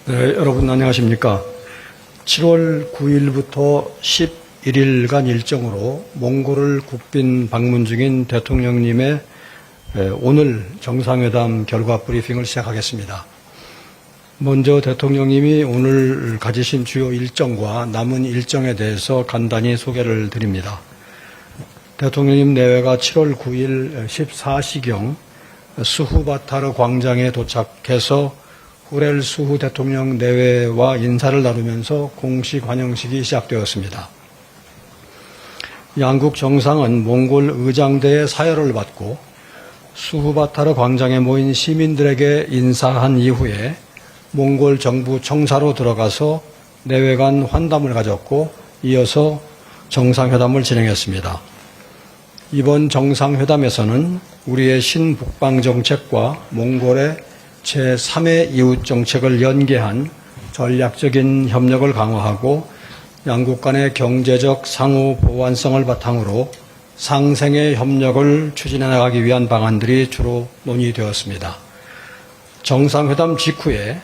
네, 여러분 안녕하십니까. 7월 9일부터 11일간 일정으로 몽골을 국빈 방문 중인 대통령님의 오늘 정상회담 결과 브리핑을 시작하겠습니다. 먼저 대통령님이 오늘 가지신 주요 일정과 남은 일정에 대해서 간단히 소개를 드립니다. 대통령님 내외가 7월 9일 14시경 수후바타르 광장에 도착해서 후렐 수후 대통령 내외와 인사를 나누면서 공식 환영식이 시작되었습니다. 양국 정상은 몽골 의장대의 사열을 받고 수후바타르 광장에 모인 시민들에게 인사한 이후에 몽골 정부 청사로 들어가서 내외간 환담을 가졌고 이어서 정상회담을 진행했습니다. 이번 정상회담에서는 우리의 신북방 정책과 몽골의 제3의 이웃 정책을 연계한 전략적인 협력을 강화하고 양국 간의 경제적 상호 보완성을 바탕으로 상생의 협력을 추진해 나가기 위한 방안들이 주로 논의되었습니다. 정상회담 직후에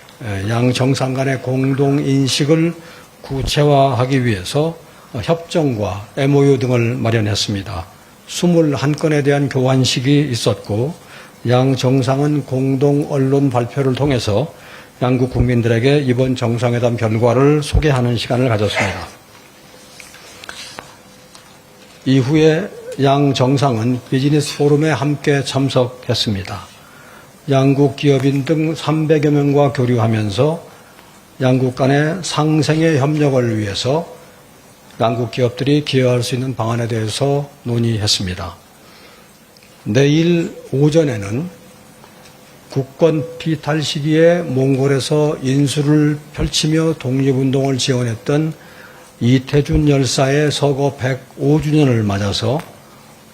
양 정상 간의 공동인식을 구체화하기 위해서 협정과 MOU 등을 마련했습니다. 21건에 대한 교환식이 있었고 양 정상은 공동 언론 발표를 통해서 양국 국민들에게 이번 정상회담 결과를 소개하는 시간을 가졌습니다. 이후에 양 정상은 비즈니스 포럼에 함께 참석했습니다. 양국 기업인 등 300여 명과 교류하면서 양국 간의 상생의 협력을 위해서 양국 기업들이 기여할 수 있는 방안에 대해서 논의했습니다. 내일 오전에는 국권 피탈 시기에 몽골에서 인수를 펼치며 독립운동을 지원했던 이태준 열사의 서거 105주년을 맞아서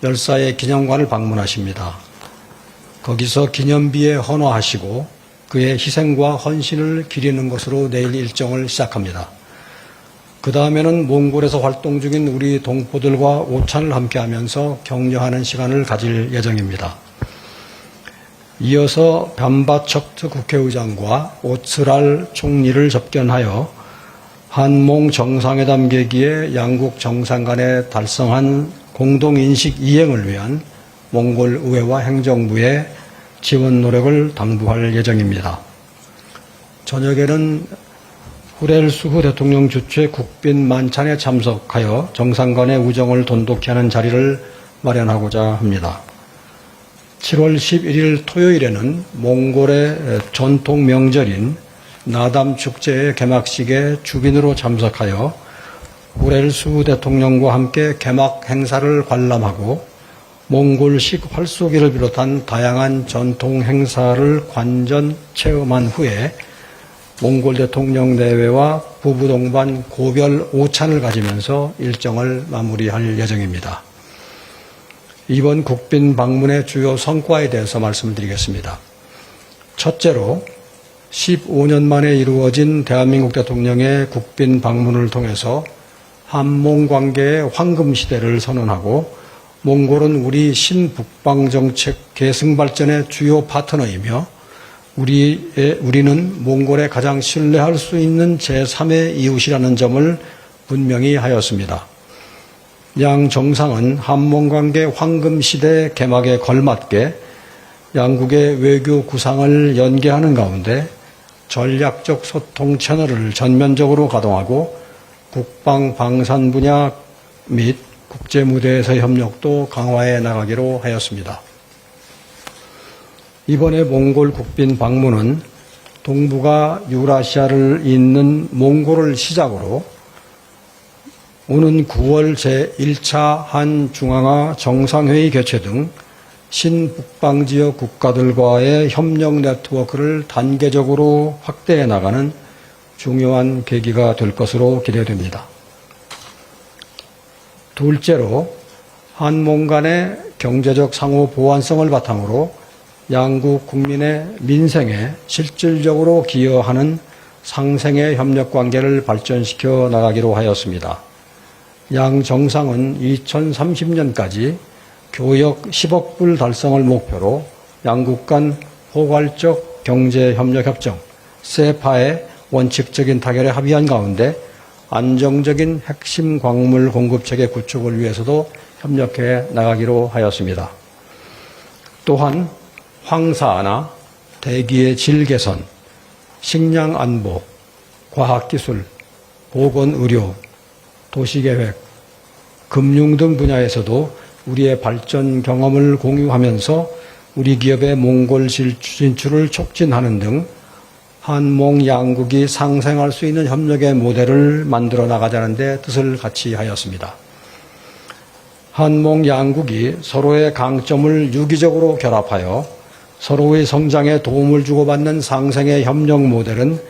열사의 기념관을 방문하십니다. 거기서 기념비에 헌화하시고 그의 희생과 헌신을 기리는 것으로 내일 일정을 시작합니다. 그 다음에는 몽골에서 활동 중인 우리 동포들과 오찬을 함께하면서 격려하는 시간을 가질 예정입니다. 이어서 밤바척트 국회의장과 오츠랄 총리를 접견하여 한몽 정상회담 계기에 양국 정상 간에 달성한 공동인식 이행을 위한 몽골 의회와 행정부의 지원 노력을 당부할 예정입니다. 저녁에는 후렐 수후 대통령 주최 국빈 만찬에 참석하여 정상 간의 우정을 돈독히 하는 자리를 마련하고자 합니다. 7월 11일 토요일에는 몽골의 전통 명절인 나담 축제의 개막식에 주빈으로 참석하여 후렐 수후 대통령과 함께 개막 행사를 관람하고 몽골식 활쏘기를 비롯한 다양한 전통 행사를 관전 체험한 후에 몽골 대통령 내외와 부부 동반 고별 오찬을 가지면서 일정을 마무리할 예정입니다. 이번 국빈 방문의 주요 성과에 대해서 말씀을 드리겠습니다. 첫째로 15년 만에 이루어진 대한민국 대통령의 국빈 방문을 통해서 한몽 관계의 황금 시대를 선언하고 몽골은 우리 신북방 정책 계승 발전의 주요 파트너이며 우리는 몽골에 가장 신뢰할 수 있는 제3의 이웃이라는 점을 분명히 하였습니다. 양 정상은 한몽관계 황금시대 개막에 걸맞게 양국의 외교 구상을 연계하는 가운데 전략적 소통 채널을 전면적으로 가동하고 국방 방산 분야 및 국제무대에서의 협력도 강화해 나가기로 하였습니다. 이번에 몽골 국빈 방문은 동북아 유라시아를 잇는 몽골을 시작으로 오는 9월 제1차 한중앙아 정상회의 개최 등 신북방지역 국가들과의 협력 네트워크를 단계적으로 확대해 나가는 중요한 계기가 될 것으로 기대됩니다. 둘째로 한몽 간의 경제적 상호 보완성을 바탕으로 양국 국민의 민생에 실질적으로 기여하는 상생의 협력 관계를 발전시켜 나가기로 하였습니다. 양 정상은 2030년까지 교역 10억 불 달성을 목표로 양국 간 포괄적 경제협력협정 세파의 원칙적인 타결에 합의한 가운데 안정적인 핵심 광물 공급체계 구축을 위해서도 협력해 나가기로 하였습니다. 또한 황사나 대기의 질 개선, 식량 안보, 과학기술, 보건의료, 도시계획, 금융 등 분야에서도 우리의 발전 경험을 공유하면서 우리 기업의 몽골 진출을 촉진하는 등 한몽 양국이 상생할 수 있는 협력의 모델을 만들어 나가자는 데 뜻을 같이 하였습니다. 한몽 양국이 서로의 강점을 유기적으로 결합하여 서로의 성장에 도움을 주고받는 상생의 협력 모델은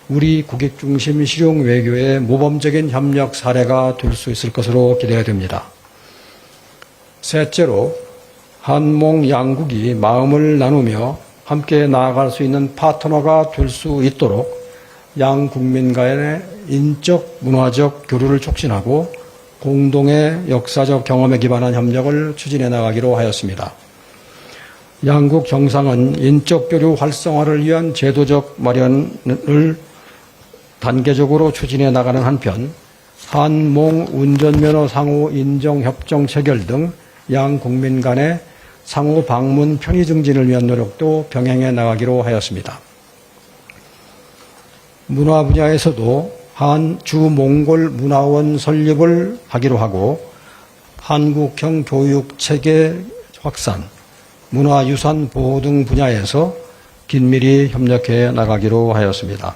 우리 국익 중심 실용 외교의 모범적인 협력 사례가 될 수 있을 것으로 기대됩니다. 셋째로, 한몽 양국이 마음을 나누며 함께 나아갈 수 있는 파트너가 될 수 있도록 양 국민 간의 인적, 문화적 교류를 촉진하고 공동의 역사적 경험에 기반한 협력을 추진해 나가기로 하였습니다. 양국 정상은 인적 교류 활성화를 위한 제도적 마련을 단계적으로 추진해 나가는 한편 한몽 운전면허 상호 인정 협정 체결 등 양 국민 간의 상호 방문 편의 증진을 위한 노력도 병행해 나가기로 하였습니다. 문화 분야에서도 한주 몽골 문화원 설립을 하기로 하고 한국형 교육 체계 확산, 문화유산 보호 등 분야에서 긴밀히 협력해 나가기로 하였습니다.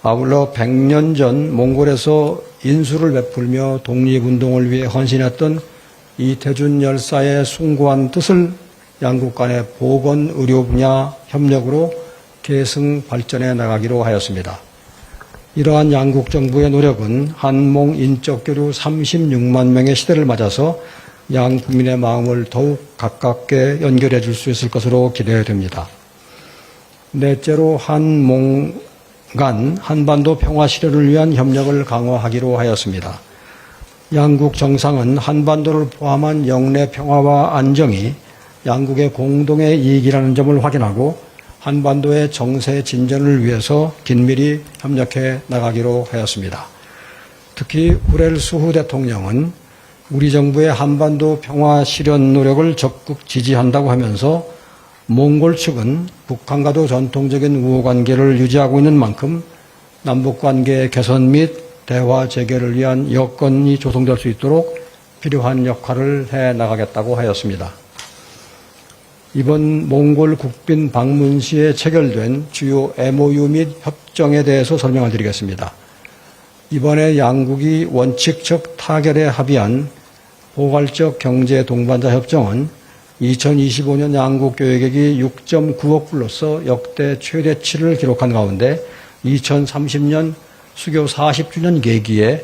아울러 100년 전 몽골에서 인수를 베풀며 독립운동을 위해 헌신했던 이태준 열사의 숭고한 뜻을 양국 간의 보건 의료 분야 협력으로 계승 발전해 나가기로 하였습니다. 이러한 양국 정부의 노력은 한몽 인적 교류 36만 명의 시대를 맞아서 양 국민의 마음을 더욱 가깝게 연결해 줄 수 있을 것으로 기대됩니다. 넷째로 한몽 간 한반도 평화 실현을 위한 협력을 강화하기로 하였습니다. 양국 정상은 한반도를 포함한 영내 평화와 안정이 양국의 공동의 이익이라는 점을 확인하고 한반도의 정세 진전을 위해서 긴밀히 협력해 나가기로 하였습니다. 특히 후렐 수후 대통령은 우리 정부의 한반도 평화 실현 노력을 적극 지지한다고 하면서 몽골 측은 북한과도 전통적인 우호관계를 유지하고 있는 만큼 남북관계 개선 및 대화 재개를 위한 여건이 조성될 수 있도록 필요한 역할을 해 나가겠다고 하였습니다. 이번 몽골 국빈 방문 시에 체결된 주요 MOU 및 협정에 대해서 설명을 드리겠습니다. 이번에 양국이 원칙적 타결에 합의한 포괄적 경제 동반자 협정은 2025년 양국 교역액이 6.9억 불로서 역대 최대치를 기록한 가운데 2030년 수교 40주년 계기에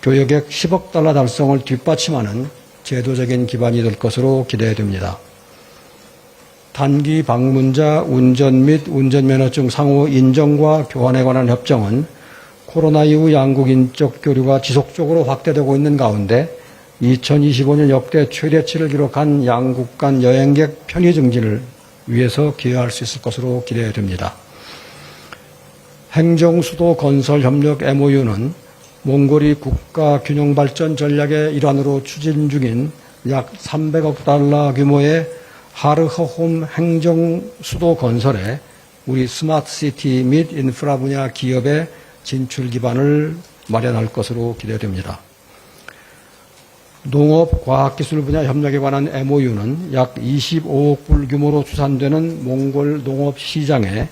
교역액 10억 달러 달성을 뒷받침하는 제도적인 기반이 될 것으로 기대됩니다. 단기 방문자 운전 및 운전면허증 상호 인정과 교환에 관한 협정은 코로나 이후 양국 인적 교류가 지속적으로 확대되고 있는 가운데 2025년 역대 최대치를 기록한 양국 간 여행객 편의 증진을 위해서 기여할 수 있을 것으로 기대됩니다. 행정수도 건설 협력 MOU는 몽골이 국가 균형 발전 전략의 일환으로 추진 중인 약 300억 달러 규모의 하르허홈 행정수도 건설에 우리 스마트시티 및 인프라 분야 기업의 진출 기반을 마련할 것으로 기대됩니다. 농업, 과학기술 분야 협력에 관한 MOU는 약 25억 불 규모로 추산되는 몽골 농업 시장에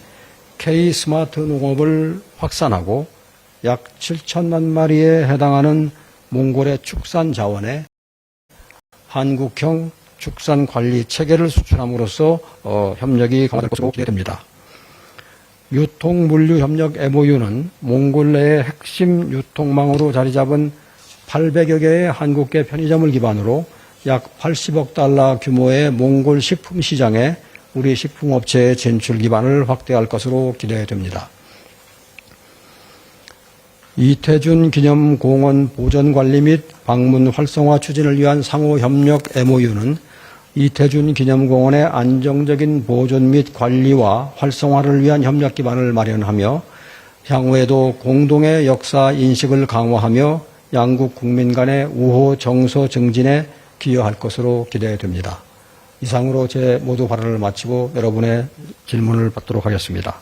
K-스마트 농업을 확산하고 약 7천만 마리에 해당하는 몽골의 축산 자원에 한국형 축산 관리 체계를 수출함으로써 협력이 강화될 것으로 기대됩니다. 유통 물류 협력 MOU는 몽골 내의 핵심 유통망으로 자리 잡은 800여 개의 한국계 편의점을 기반으로 약 80억 달러 규모의 몽골 식품 시장에 우리 식품업체의 진출 기반을 확대할 것으로 기대됩니다. 이태준 기념공원 보전관리 및 방문 활성화 추진을 위한 상호협력 MOU는 이태준 기념공원의 안정적인 보존 및 관리와 활성화를 위한 협력 기반을 마련하며 향후에도 공동의 역사 인식을 강화하며 양국 국민 간의 우호 정서 정진에 기여할 것으로 기대됩니다. 이상으로 제 모두 발언을 마치고 여러분의 질문을 받도록 하겠습니다.